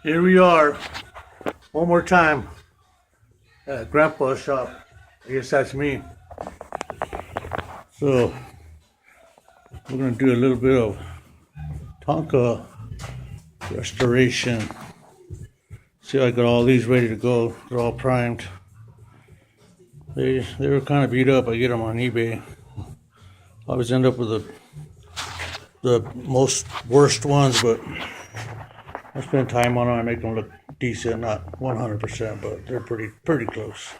Here we are, one more time at Grandpa's shop. I guess that's me. So we're gonna do a little bit of Tonka restoration. See, I got all these ready to go. They're all primed. They were kind of beat up. I get them on eBay. I always end up with the most worst ones, but I spend time on them. I make them look decent, not 100%, but they're pretty close.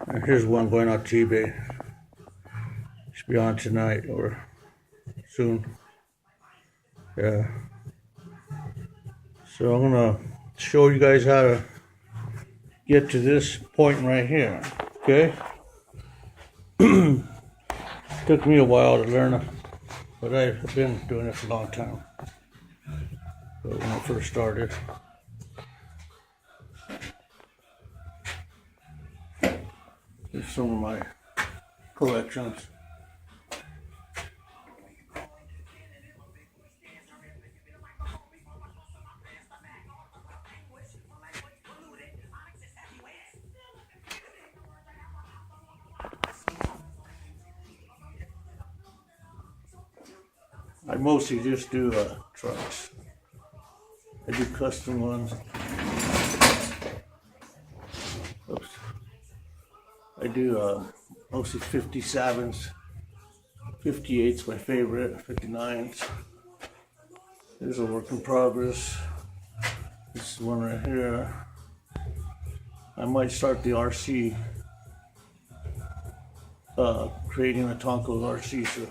And here's one going out to eBay. Should be on tonight or soon. Yeah. So I'm gonna show you guys how to get to this point right here. Okay. Took me a while to learn it, but I've been doing it for a long time. So when I first started. Here's some of my collections. I mostly just do trucks. I do custom ones. Oops. I do mostly 57s, 58's my favorite, 59s. There's a work in progress. This is one right here. I might start the RC, creating a Tonka RC. So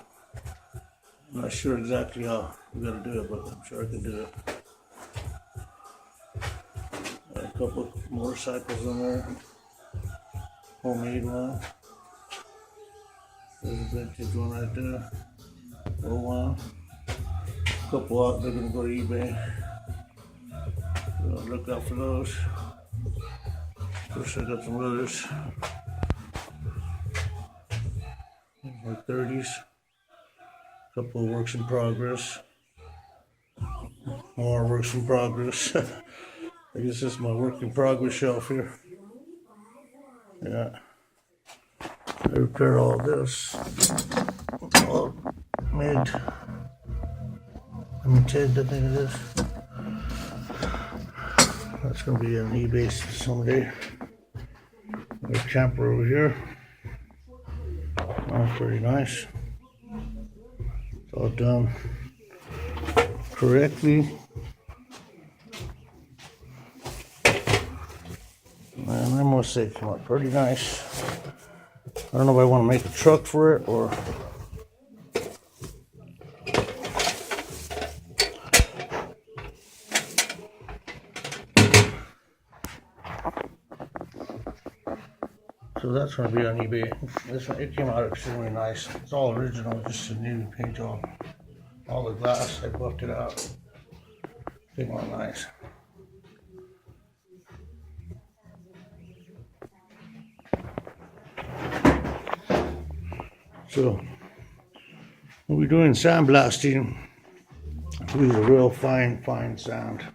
I'm not sure exactly how I'm gonna do it, but I'm sure I can do it. A couple of motorcycles in there. Homemade one. There's a vintage one right there. Oh wow. A couple out, they're gonna go to eBay. So look out for those. Of course, I got some others. Like 30s. Couple of works in progress. More works in progress. I guess this is my work in progress shelf here. Yeah. I repaired all this. All mid. Limited, I think it is. That's gonna be on eBay someday. There's a camper over here. Oh, pretty nice. It's all done correctly. And I must say, it came out pretty nice. I don't know if I want to make a truck for it or. So that's going to be on eBay. This one, it came out extremely nice. It's all original, just a new paint job. All the glass, I buffed it out. Came out nice. So we'll be doing sandblasting with a real fine sand.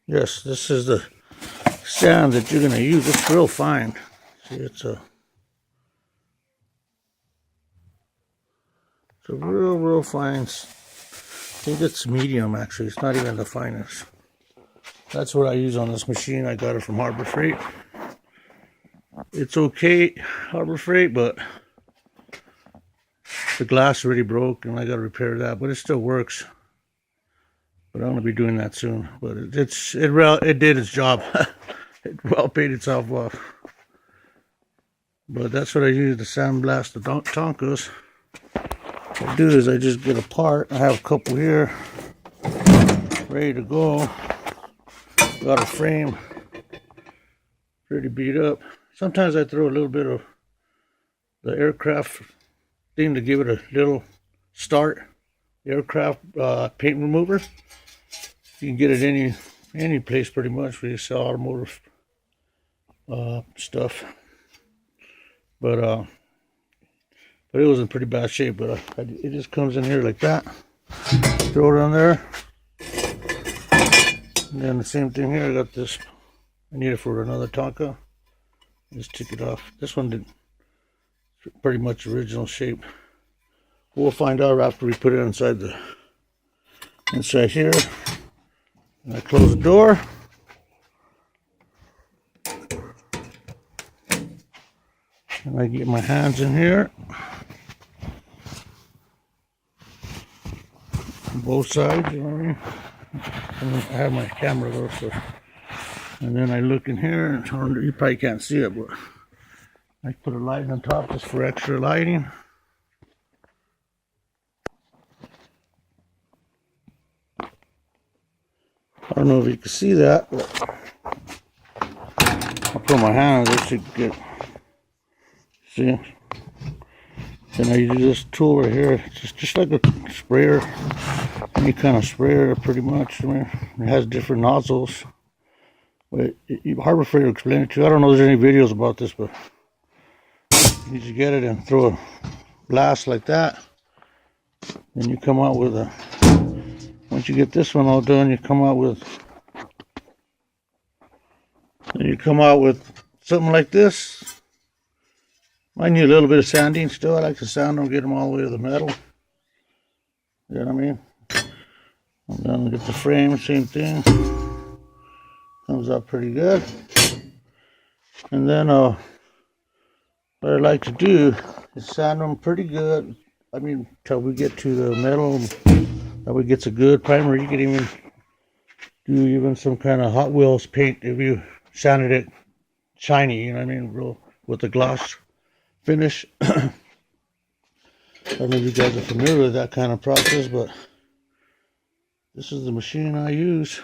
Yes, this is the sand that you're going to use. It's real fine. See, it's a real fine. I think it's medium actually. It's not even the finest. That's what I use on this machine. I got it from Harbor Freight. It's okay, Harbor Freight, but the glass already broke and I got to repair that, but it still works. But I'm going to be doing that soon. But it did its job. It well paid itself off. But that's what I use to sandblast the Tonkas. What I do is I just get a part. I have a couple here ready to go. Got a frame pretty beat up. Sometimes I throw a little bit of the aircraft thing to give it a little start. Aircraft paint remover. You can get it any place pretty much where you sell automotive stuff. But but it was in pretty bad shape. But it just comes in here like that. Throw it on there. And then the same thing here. I got this. I need it for another Tonka. Just take it off. This one did pretty much original shape. We'll find out after we put it inside here. And I close the door. And I get my hands in here. On both sides, you know what I mean? And I have my camera though, so. And then I look in here, and you probably can't see it, but I put a light on top just for extra lighting. I don't know if you can see that, but I'll put my hand on this to get, see? Then I use this tool right here. It's just like a sprayer, any kind of sprayer pretty much. I mean, it has different nozzles. But Harbor Freight will explain it to you. I don't know if there's any videos about this, but you just get it and throw a blast like that. Then you come out with a, once you get this one all done, you come out with something like this. Might need a little bit of sanding still. I like to sand them, get them all the way to the metal. You know what I mean? And then get the frame, same thing. Comes out pretty good. And then what I like to do is sand them pretty good. I mean, till we get to the metal, that way gets a good primer. You can even do some kind of Hot Wheels paint if you sanded it shiny, you know what I mean, real with the gloss finish. I don't know if you guys are familiar with that kind of process, but this is the machine I use.